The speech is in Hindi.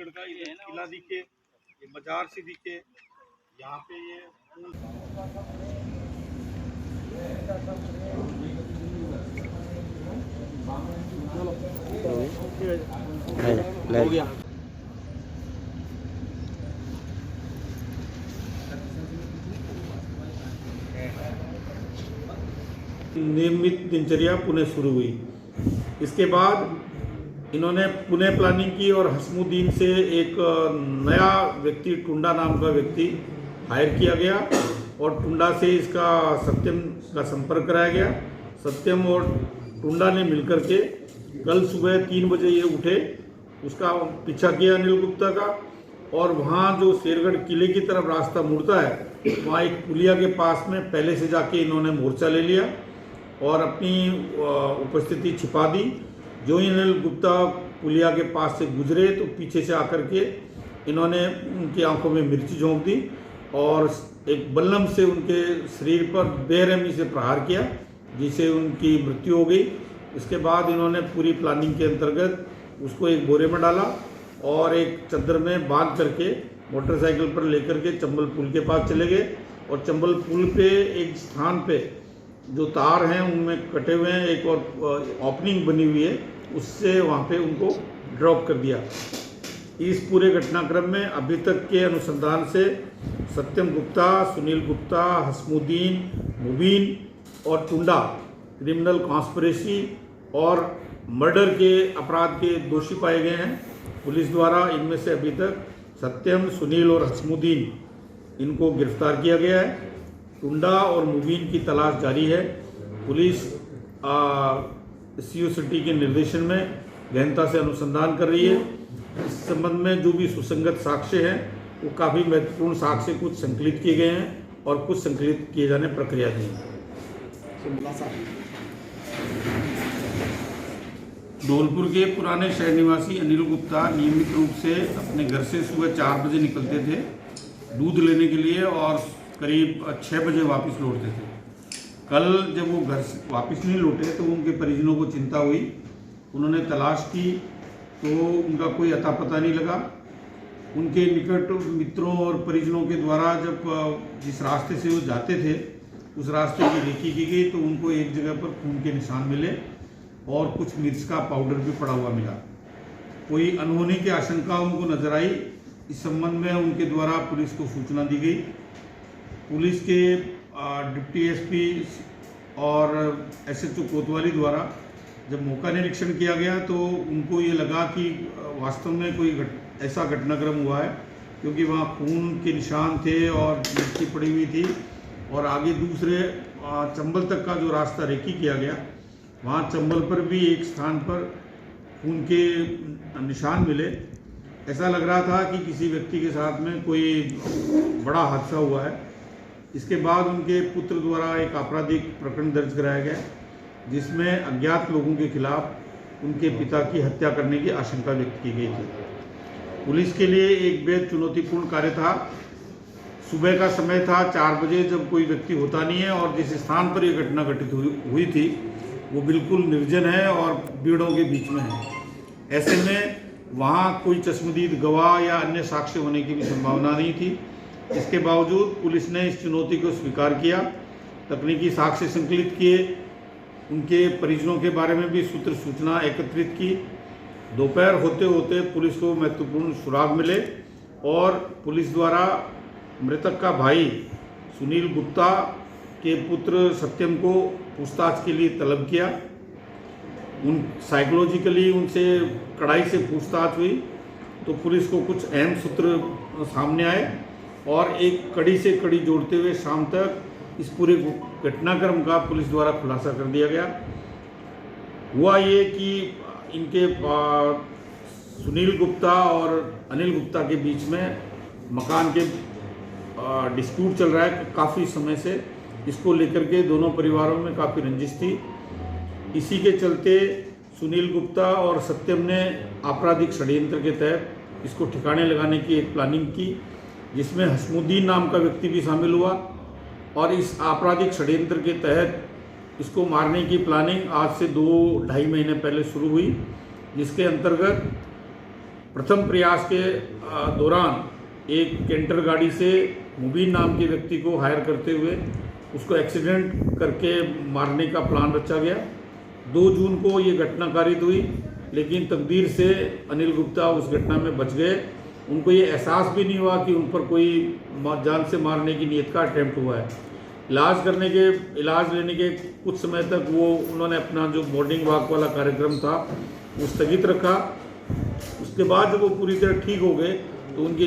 शेरगढ़ का ये किला दिखे, ये मजार से दिखे, यहाँ पे ये हो गया। नियमित दिनचर्या पुणे शुरू हुई। इसके बाद इन्होंने पुणे प्लानिंग की और हसमुद्दीन से एक नया व्यक्ति टुंडा नाम का व्यक्ति हायर किया गया और टुंडा से इसका सत्यम का संपर्क कराया गया। सत्यम और टुंडा ने मिलकर के कल सुबह 3 बजे ये उठे, उसका पीछा किया अनिल गुप्ता का, और वहाँ जो शेरगढ़ किले की तरफ रास्ता मुड़ता है वहाँ एक पुलिया के पास में पहले से जाके इन्होंने मोर्चा ले लिया और अपनी उपस्थिति छिपा दी। जो ही अनिल गुप्ता पुलिया के पास से गुजरे तो पीछे से आकर के इन्होंने उनकी आंखों में मिर्ची झोंक दी और एक बल्लम से उनके शरीर पर बेरहमी से प्रहार किया, जिससे उनकी मृत्यु हो गई। इसके बाद इन्होंने पूरी प्लानिंग के अंतर्गत उसको एक बोरे में डाला और एक चद्दर में बांध करके मोटरसाइकिल पर लेकर के चंबल पुल के पास चले गए और चंबल पुल पे एक स्थान पे जो तार हैं उनमें कटे हुए हैं, एक और ओपनिंग बनी हुई है, उससे वहाँ पे उनको ड्रॉप कर दिया। इस पूरे घटनाक्रम में अभी तक के अनुसंधान से सत्यम गुप्ता, सुनील गुप्ता, हसमुद्दीन, मुबीन और टुंडा क्रिमिनल कॉन्स्पिरेसी और मर्डर के अपराध के दोषी पाए गए हैं। पुलिस द्वारा इनमें से अभी तक सत्यम, सुनील और हसमुद्दीन इनको गिरफ्तार किया गया है। टुंडा और मुबीन की तलाश जारी है। पुलिस सीओ सिटी के निर्देशन में गहनता से अनुसंधान कर रही है। इस संबंध में जो भी सुसंगत साक्ष्य हैं वो काफ़ी महत्वपूर्ण साक्ष्य कुछ संकलित किए गए हैं और कुछ संकलित किए जाने प्रक्रियाधीन है। धौलपुर के पुराने शहर निवासी अनिल गुप्ता नियमित रूप से अपने घर से सुबह 4 बजे निकलते थे दूध लेने के लिए और करीब 6 बजे वापस लौटते थे। कल जब वो घर से वापस नहीं लौटे तो उनके परिजनों को चिंता हुई। उन्होंने तलाश की तो उनका कोई अता पता नहीं लगा। उनके निकट मित्रों और परिजनों के द्वारा जब जिस रास्ते से वो जाते थे उस रास्ते की रेकी की गई तो उनको एक जगह पर खून के निशान मिले और कुछ मिर्च का पाउडर भी पड़ा हुआ मिला। कोई अनहोनी की आशंका उनको नजर आई। इस संबंध में उनके द्वारा पुलिस को सूचना दी गई। पुलिस के डिप्टी एसपी और एसएचओ कोतवाली द्वारा जब मौका निरीक्षण किया गया तो उनको ये लगा कि वास्तव में कोई ऐसा घटनाक्रम हुआ है, क्योंकि वहाँ खून के निशान थे और मिर्ची पड़ी हुई थी और आगे दूसरे चंबल तक का जो रास्ता रेकी किया गया वहाँ चंबल पर भी एक स्थान पर खून के निशान मिले। ऐसा लग रहा था कि किसी व्यक्ति के साथ में कोई बड़ा हादसा हुआ है। इसके बाद उनके पुत्र द्वारा एक आपराधिक प्रकरण दर्ज कराया गया जिसमें अज्ञात लोगों के खिलाफ उनके पिता की हत्या करने की आशंका व्यक्त की गई थी। पुलिस के लिए एक बेहद चुनौतीपूर्ण कार्य था। सुबह का समय था 4 बजे, जब कोई व्यक्ति होता नहीं है और जिस स्थान पर यह घटना घटित हुई थी वो बिल्कुल निर्जन है और भीड़ों के बीच में है। ऐसे में वहाँ कोई चश्मदीद गवाह या अन्य साक्ष्य होने की भी संभावना नहीं थी। इसके बावजूद पुलिस ने इस चुनौती को स्वीकार किया, तकनीकी साक्ष्य संकलित किए, उनके परिजनों के बारे में भी सूचना एकत्रित की। दोपहर होते होते पुलिस को महत्वपूर्ण सुराग मिले और पुलिस द्वारा मृतक का भाई सुनील गुप्ता के पुत्र सत्यम को पूछताछ के लिए तलब किया। साइकोलॉजिकली उनसे कड़ाई से पूछताछ हुई तो पुलिस को कुछ अहम सूत्र सामने आए और एक कड़ी से कड़ी जोड़ते हुए शाम तक इस पूरे घटनाक्रम का पुलिस द्वारा खुलासा कर दिया गया। हुआ ये कि इनके सुनील गुप्ता और अनिल गुप्ता के बीच में मकान के डिस्प्यूट चल रहा है काफ़ी समय से। इसको लेकर के दोनों परिवारों में काफ़ी रंजिश थी। इसी के चलते सुनील गुप्ता और सत्यम ने आपराधिक षड्यंत्र के तहत इसको ठिकाने लगाने की एक प्लानिंग की, जिसमें हसमुद्दीन नाम का व्यक्ति भी शामिल हुआ और इस आपराधिक षड्यंत्र के तहत इसको मारने की प्लानिंग आज से 2-2.5 महीने पहले शुरू हुई, जिसके अंतर्गत प्रथम प्रयास के दौरान एक कैंटर गाड़ी से मुबीन नाम के व्यक्ति को हायर करते हुए उसको एक्सीडेंट करके मारने का प्लान रचा गया। 2 जून को ये घटना कारित हुई, लेकिन तकदीर से अनिल गुप्ता उस घटना में बच गए। उनको ये एहसास भी नहीं हुआ कि उन पर कोई जान से मारने की नीयत का अटैम्प्ट हुआ है। इलाज लेने के कुछ समय तक उन्होंने अपना जो मॉर्निंग वॉक वाला कार्यक्रम था वो स्थगित रखा। उसके बाद जब वो पूरी तरह ठीक हो गए तो उनकी